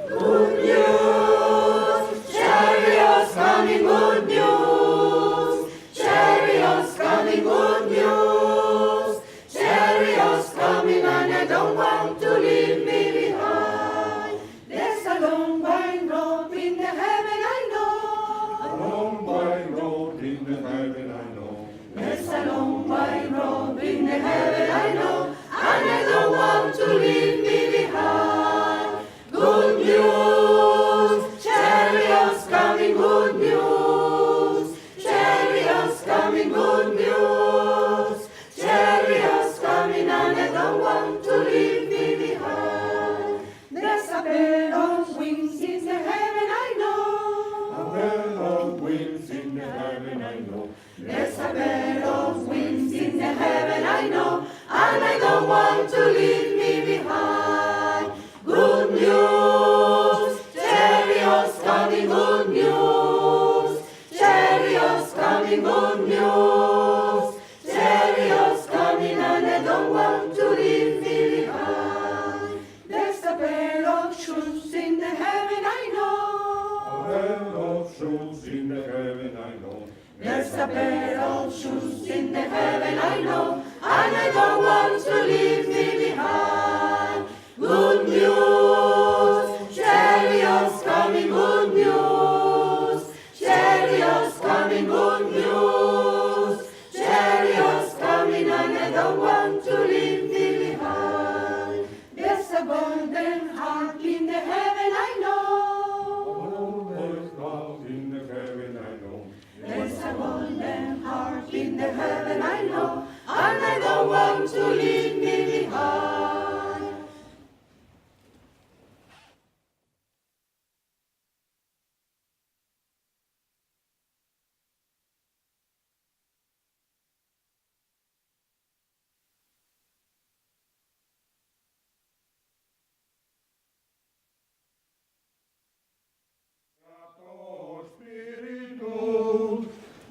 Good news, chariots coming, good news, chariots coming, good news, chariots coming, and I don't want to leave me behind. There's a long wide road in the heaven I know. A long wide road in the heaven I know. There's a long wide road in the heaven I know, and I don't want to leave me behind. Good news, chariots coming, good news, chariots coming, good news, chariots coming, and I don't want to leave me behind. There's a pair of wings in the heaven I know. A pair of wings in the heaven I know. There's a pair of wings in the heaven I know, and I don't want to leave me behind. Good news, chariots coming, good news, chariots coming, good news, chariots coming, and I don't want to leave me behind. There's a pair of shoes in the heaven I know. A pair of shoes in the heaven I know. There's a pair of shoes in the heaven I know, and I don't want to leave me behind. Good news, chariots coming, good news, chariots coming, good news, chariots coming, and I don't want to leave me behind. There's a golden harp in the heaven I know. There's love in the heaven I know. There's a golden harp in the heaven I know, and I don't want to leave me behind. Spiritus,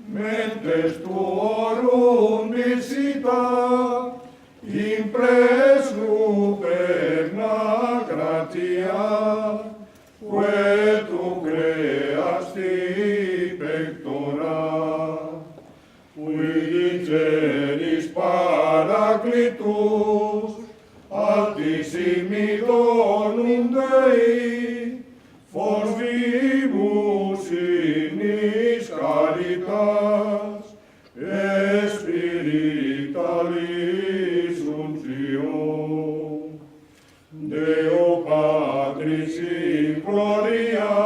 mentes tuorum visita, impres luperna gratia, que tu creasti pectora. Qui generis paraclitus, altissimi donum Dei, fors vivus inis caritas, spiritualis untio. Deo Patris in gloria,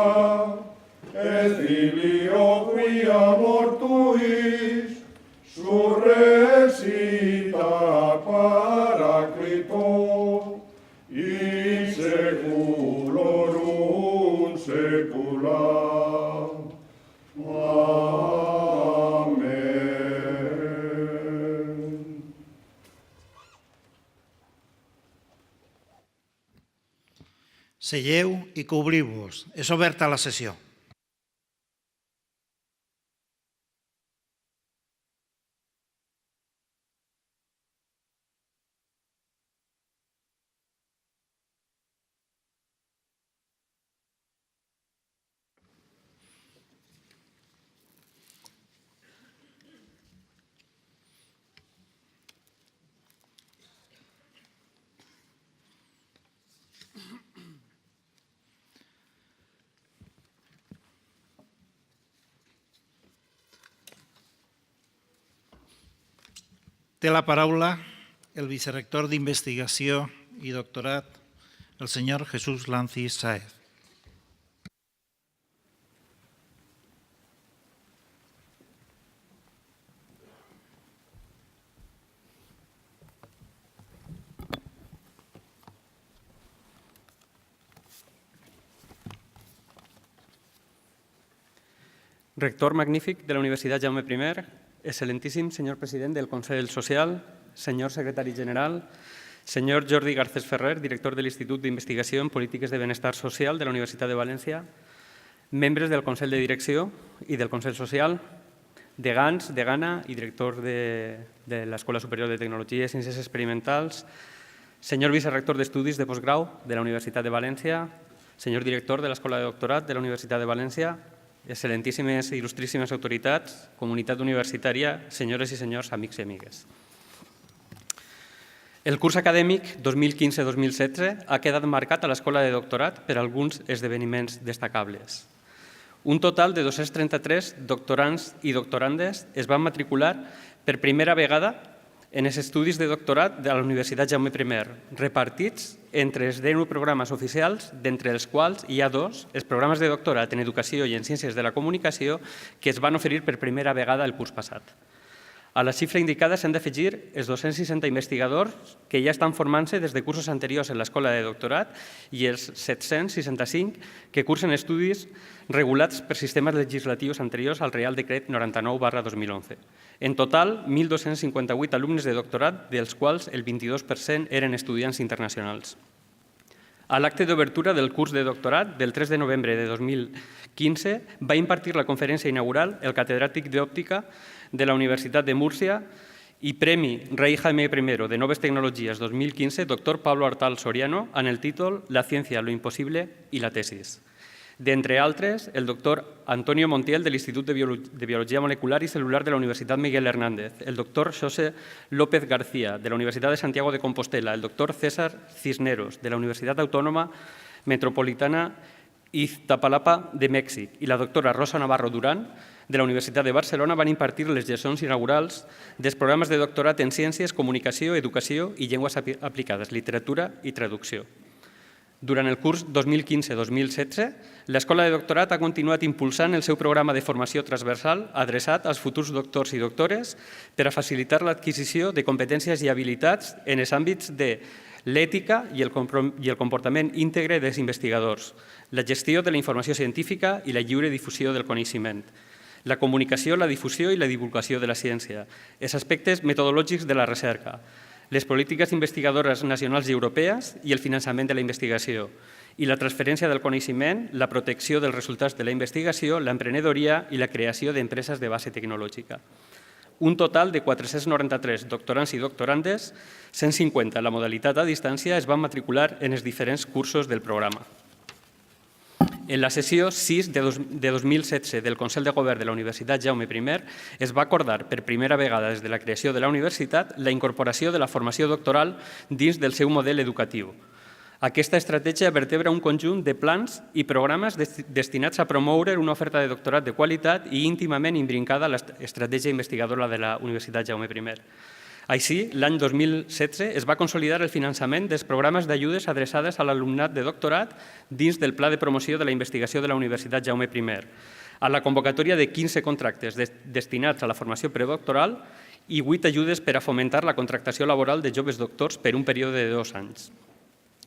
et Filio quia mortuis, surrexita Paraclito, in seculorum secula. Amen. Seieu i cobriu-vos. És oberta la sessió. Té la paraula el vicerrector d'Investigació i Doctorat, el senyor Jesús Lancis Sáez. Rector magnífic de la Universitat Jaume I, excel·lentíssim senyor president del Consell Social, senyor secretari general, senyor Jordi Garcés Ferrer, director de l'Institut d'Investigació en Polítiques de Benestar Social de la Universitat de València, membres del Consell de Direcció i del Consell Social, degans, degana i director de l'Escola Superior de Tecnologia i Ciències Experimentals, senyor vicerrector d'Estudis de Postgrau de la Universitat de València, senyor director de l'Escola de Doctorat de la Universitat de València, excel·lentíssimes i il·lustríssimes autoritats, comunitat universitària, senyores i senyors, amics i amigues. El curs acadèmic 2015-2016 ha quedat marcat a l'Escola de Doctorat per alguns esdeveniments destacables. Un total de 233 doctorands i doctorandes es van matricular per primera vegada en els estudis de doctorat de la Universitat Jaume I, repartits entre els 19 programes oficials, d'entre els quals hi ha 2, els programes de doctorat en Educació i en Ciències de la Comunicació, que es van oferir per primera vegada el curs passat. A la xifra indicada s'han d'afegir els 260 investigadors que ja estan formant-se des de cursos anteriors en l'Escola de Doctorat i els 765 que cursen estudis regulats per sistemes legislatius anteriors al Reial Decret 99/2011. En total, 1.258 alumnes de doctorat, dels quals el 22% eren estudiants internacionals. A l'acte d'obertura del curs de doctorat del 3 de novembre de 2015 va impartir la conferència inaugural el catedràtic d'Òptica de la Universitat de Múrcia i Premi Rei Jaime I de Noves Tecnologies 2015, doctor Pablo Artal Soriano, en el títol La ciència, lo imposible i la tesis. D'entre altres, el doctor Antonio Montiel de l'Institut de Biologia Molecular i Cel·lular de la Universitat Miguel Hernández, el doctor José López García de la Universitat de Santiago de Compostela, el doctor César Cisneros de la Universitat Autònoma Metropolitana Iztapalapa de Mèxic i la doctora Rosa Navarro Durán de la Universitat de Barcelona van impartir les lliçons inaugurals dels programes de doctorat en Ciències, Comunicació, Educació i Llengües Aplicades, Literatura i Traducció. Durant el curs 2015-2016, l'Escola de Doctorat ha continuat impulsant el seu programa de formació transversal adreçat als futurs doctors i doctores per a facilitar l'adquisició de competències i habilitats en els àmbits de l'ètica i el comportament íntegre dels investigadors, la gestió de la informació científica i la lliure difusió del coneixement, la comunicació, la difusió i la divulgació de la ciència, els aspectes metodològics de la recerca, les polítiques investigadores nacionals i europees i el finançament de la investigació, i la transferència del coneixement, la protecció dels resultats de la investigació, l'emprenedoria i la creació d'empreses de base tecnològica. Un total de 493 doctorants i doctorandes, 150 en la modalitat a distància, es van matricular en els diferents cursos del programa. En la sessió 6 de 2016 del Consell de Govern de la Universitat Jaume I es va acordar per primera vegada des de la creació de la universitat la incorporació de la formació doctoral dins del seu model educatiu. Aquesta estratègia vertebra un conjunt de plans i programes destinats a promoure una oferta de doctorat de qualitat i íntimament imbrincada a l'estratègia investigadora de la Universitat Jaume I. Així, l'any 2016 es va consolidar el finançament dels programes d'ajudes adreçades a l'alumnat de doctorat dins del Pla de Promoció de la Investigació de la Universitat Jaume I, a la convocatòria de 15 contractes destinats a la formació predoctoral i 8 ajudes per a fomentar la contractació laboral de joves doctors per un període de 2 anys.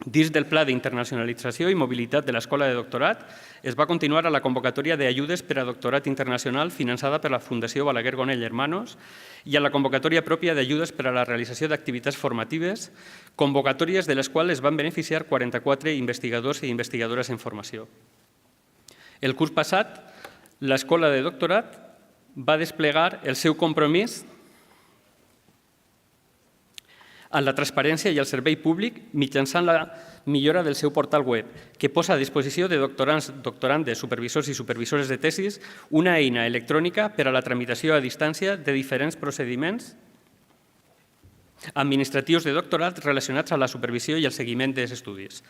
Dins del Pla d'Internacionalització i Mobilitat de l'Escola de Doctorat, es va continuar a la convocatòria d'ajudes per a doctorat internacional finançada per la Fundació Balaguer Gonell Hermanos i a la convocatòria pròpia d'ajudes per a la realització d'activitats formatives, convocatòries de les quals es van beneficiar 44 investigadors i investigadores en formació. El curs passat, l'Escola de Doctorat va desplegar el seu compromís en la transparència i el servei públic mitjançant la millora del seu portal web, que posa a disposició de doctorands, doctorandes, supervisors i supervisores de tesis una eina electrònica per a la tramitació a distància de diferents procediments administratius de doctorat relacionats a la supervisió i el seguiment dels estudis.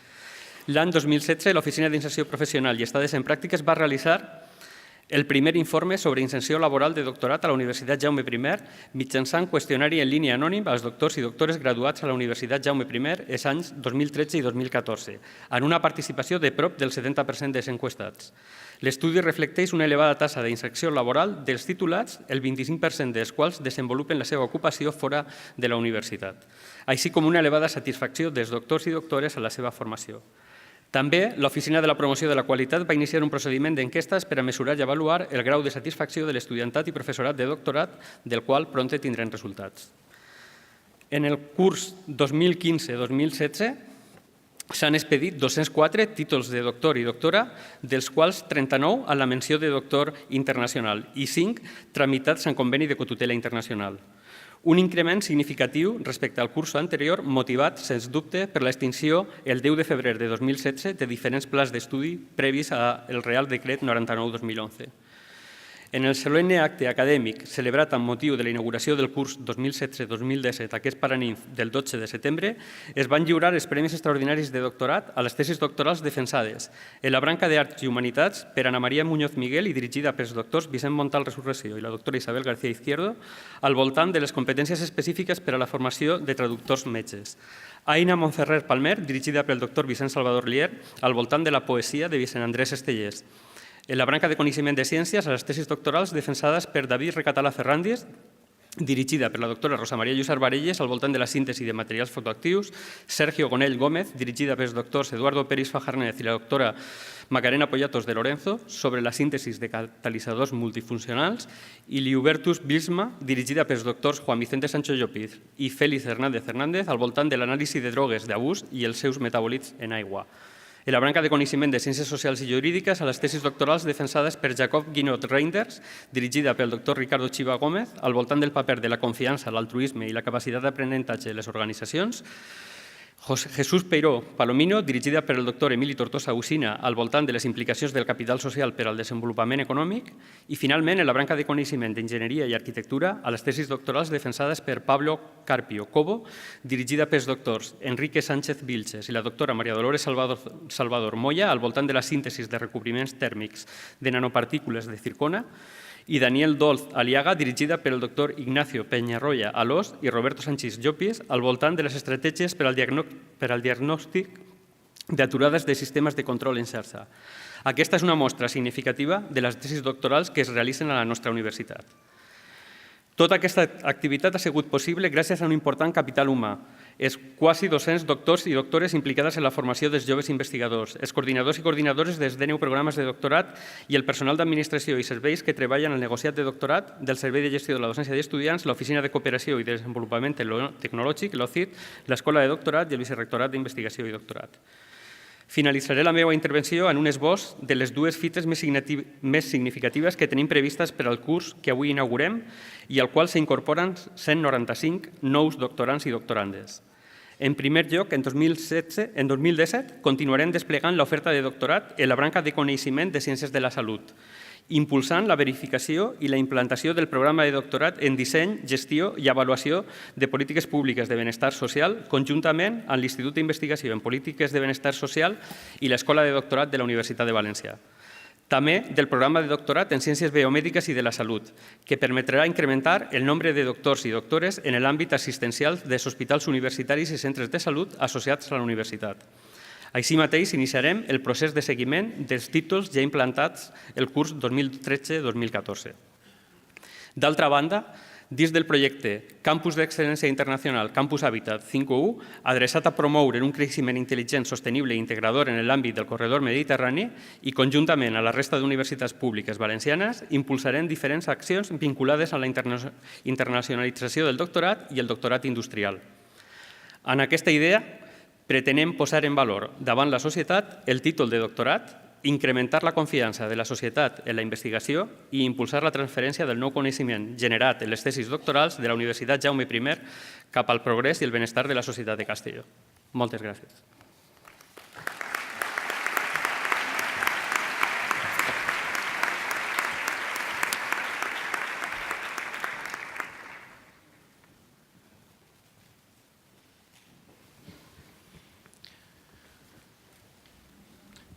L'any 2016, l'Oficina d'Inserció Professional i Estades en Pràctiques va realitzar el primer informe sobre inserció laboral de doctorat a la Universitat Jaume I mitjançant qüestionari en línia anònim als doctors i doctores graduats a la Universitat Jaume I els anys 2013 i 2014, en una participació de prop del 70% dels enquestats. L'estudi reflecteix una elevada taxa d'inserció laboral dels titulats, el 25% dels quals desenvolupen la seva ocupació fora de la universitat, així com una elevada satisfacció dels doctors i doctores a la seva formació. També, l'Oficina de la Promoció de la Qualitat va iniciar un procediment d'enquestes per a mesurar i avaluar el grau de satisfacció de l'estudiantat i professorat de doctorat, del qual prompte tindrem resultats. En el curs 2015-2016 s'han expedit 204 títols de doctor i doctora, dels quals 39 a la menció de doctor internacional i 5 tramitats en conveni de cotutela internacional. Un increment significatiu respecte al curs anterior, motivat, sens dubte, per l'extinció el 10 de febrer de 2016 de diferents plans d'estudi previs al Real Decret 99-2011. En el solemne acte acadèmic celebrat amb motiu de la inauguració del curs 2016-2017 aquest paranimf del 12 de setembre, es van lliurar els Premis Extraordinaris de Doctorat a les tesis doctorals defensades en la branca d'Arts i Humanitats per Ana Maria Muñoz Miguel i dirigida pels doctors Vicent Montal Resurrecció i la doctora Isabel García Izquierdo al voltant de les competències específiques per a la formació de traductors metges. Aina Montferrer Palmer, dirigida pel doctor Vicent Salvador Lier, al voltant de la poesia de Vicent Andrés Estellers. En la branca de Coneixement de Ciències, a les tesis doctorals defensades per David Recatalà Ferràndiz, dirigida per la doctora Rosa Maria Llussar Barelles al voltant de la síntesi de materials fotoactius, Sergio Gonell Gómez, dirigida pels doctors Eduardo Peris Fajarnez i la doctora Macarena Pollatos de Lorenzo, sobre la síntesi de catalitzadors multifuncionals, i Liubertus Bilsma, dirigida pels doctors Juan Vicente Sancho Llopis i Félix Hernández Hernández, al voltant de l'anàlisi de drogues d'abús i els seus metabòlits en aigua. En la branca de Coneixement de Ciències Socials i Jurídiques, a les tesis doctorals defensades per Jacob Guinot Reinders, dirigida pel doctor Ricardo Chiva Gómez, al voltant del paper de la confiança, l'altruisme i la capacitat d'aprenentatge de les organitzacions, Jesús Peiró Palomino, dirigida per el doctor Emili Tortosa Usina, al voltant de les implicacions del capital social per al desenvolupament econòmic, i finalment, en la branca de Coneixement d'Enginyeria i Arquitectura, a les tesis doctorals defensades per Pablo Carpio Cobo, dirigida pels doctors Enrique Sánchez Vilches i la doctora Maria Dolores Salvador Moya, al voltant de la síntesi de recobriments tèrmics de nanopartícules de zircona, i Daniel Dolz Aliaga, dirigida per el doctor Ignacio Peñarroya Alós i Roberto Sánchez Llopis, al voltant de les estratègies per al diagnòstic d'aturades de sistemes de control en xarxa. Aquesta és una mostra significativa de les tesis doctorals que es realitzen a la nostra universitat. Tota aquesta activitat ha sigut possible gràcies a un important capital humà, els quasi 200 doctors i doctores implicades en la formació dels joves investigadors, els coordinadors i coordinadores dels 19 programes de doctorat i el personal d'administració i serveis que treballen al negociat de doctorat del Servei de Gestió de la Docència d'Estudiants, l'Oficina de Cooperació i Desenvolupament Tecnològic, l'OCIT, l'Escola de Doctorat i el Vicerectorat d'Investigació i Doctorat. Finalitzaré la meva intervenció en un esbós de les dues fites més significatives que tenim previstes per al curs que avui inaugurem i al qual s'incorporen 195 nous doctorants i doctorandes. En primer lloc, en 2017, continuarem desplegant l'oferta de doctorat en la branca de Coneixement de Ciències de la Salut, impulsant la verificació i la implantació del programa de doctorat en disseny, gestió i avaluació de polítiques públiques de benestar social, conjuntament amb l'Institut d'Investigació en Polítiques de Benestar Social i l'Escola de Doctorat de la Universitat de València. També del programa de doctorat en Ciències Biomèdiques i de la Salut, que permetrà incrementar el nombre de doctors i doctores en l'àmbit assistencial dels hospitals universitaris i centres de salut associats a la universitat. Així mateix, iniciarem el procés de seguiment dels títols ja implantats el curs 2013-2014. D'altra banda, dins del projecte Campus d'Excel·lència Internacional Campus Habitat 5.1, adreçat a promoure un creixement intel·ligent, sostenible i integrador en l'àmbit del corredor mediterrani i conjuntament a la resta d'universitats públiques valencianes, impulsarem diferents accions vinculades a la internacionalització del doctorat i el doctorat industrial. En aquesta idea, pretenem posar en valor davant la societat el títol de doctorat, incrementar la confiança de la societat en la investigació i impulsar la transferència del nou coneixement generat en les tesis doctorals de la Universitat Jaume I cap al progrés i el benestar de la societat de Castelló. Moltes gràcies.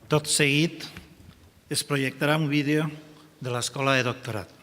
Tot seguit es projectarà un vídeo de l'Escola de Doctorat.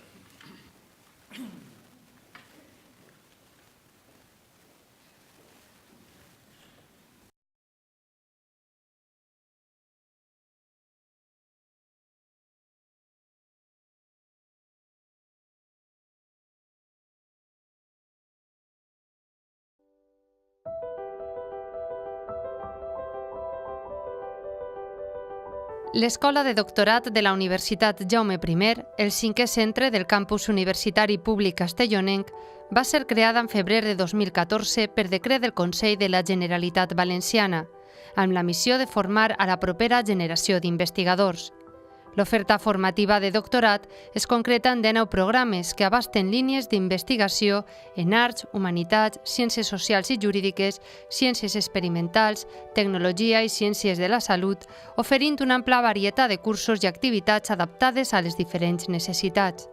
L'Escola de Doctorat de la Universitat Jaume I, el 5è centre del campus universitari públic castellonenc, va ser creada en febrer de 2014 per decret del Consell de la Generalitat Valenciana, amb la missió de formar a la propera generació d'investigadors. L'oferta formativa de doctorat es concreta en 19 programes que abasten línies d'investigació en arts, humanitats, ciències socials i jurídiques, ciències experimentals, tecnologia i ciències de la salut, oferint una ampla varietat de cursos i activitats adaptades a les diferents necessitats.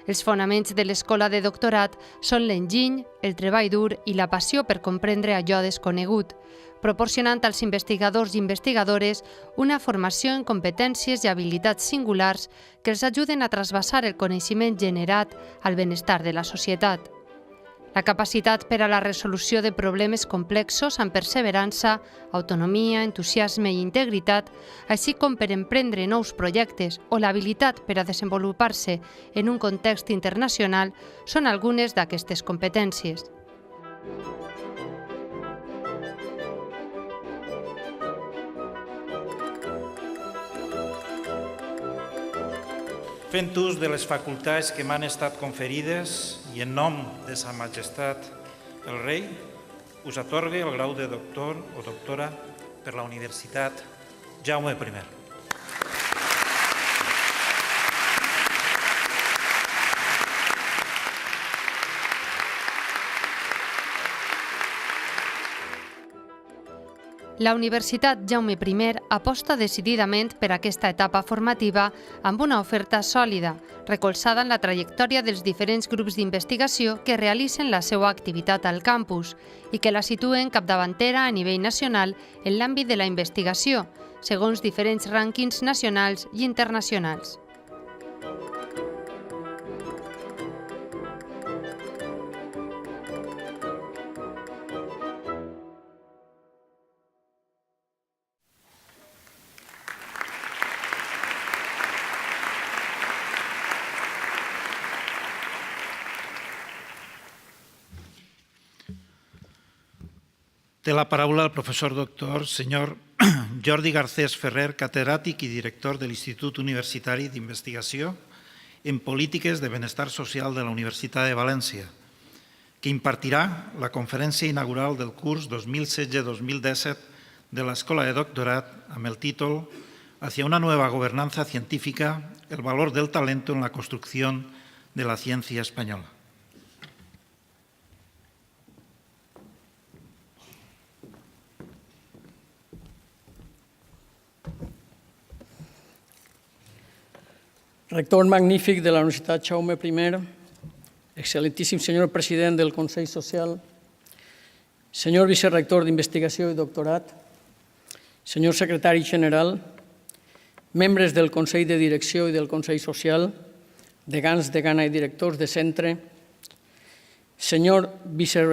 Els fonaments de l'escola de doctorat són l'enginy, el treball dur i la passió per comprendre allò desconegut, proporcionant als investigadors i investigadores una formació en competències i habilitats singulars que els ajuden a trasbassar el coneixement generat al benestar de la societat. La capacitat per a la resolució de problemes complexos amb perseverança, autonomia, entusiasme i integritat, així com per emprendre nous projectes o l'habilitat per a desenvolupar-se en un context internacional, són algunes d'aquestes competències. Fent ús de les facultats que m'han estat conferides i en nom de Sa Majestat el Rei, us atorgue el grau de doctor o doctora per la Universitat Jaume I. La Universitat Jaume I aposta decididament per aquesta etapa formativa amb una oferta sòlida, recolzada en la trajectòria dels diferents grups d'investigació que realitzen la seva activitat al campus i que la situen capdavantera a nivell nacional en l'àmbit de la investigació, segons diferents rànquings nacionals i internacionals. Té la paraula el professor doctor senyor Jordi Garcés Ferrer, catedràtic i director de l'Institut Universitari d'Investigació en Polítiques de Benestar Social de la Universitat de València, que impartirà la conferència inaugural del curs 2016-2017 de l'Escola de Doctorat amb el títol Hacia una nueva gobernanza científica, el valor del talento en la construcción de la ciencia española. Rector magnífic de la Universitat Jaume I, excel·lentíssim senyor president del Consell Social, senyor vicerrector d'Investigació i Doctorat, senyor secretari general, membres del Consell de Direcció i del Consell Social, degans, degana i directors de centre, senyor vicerrector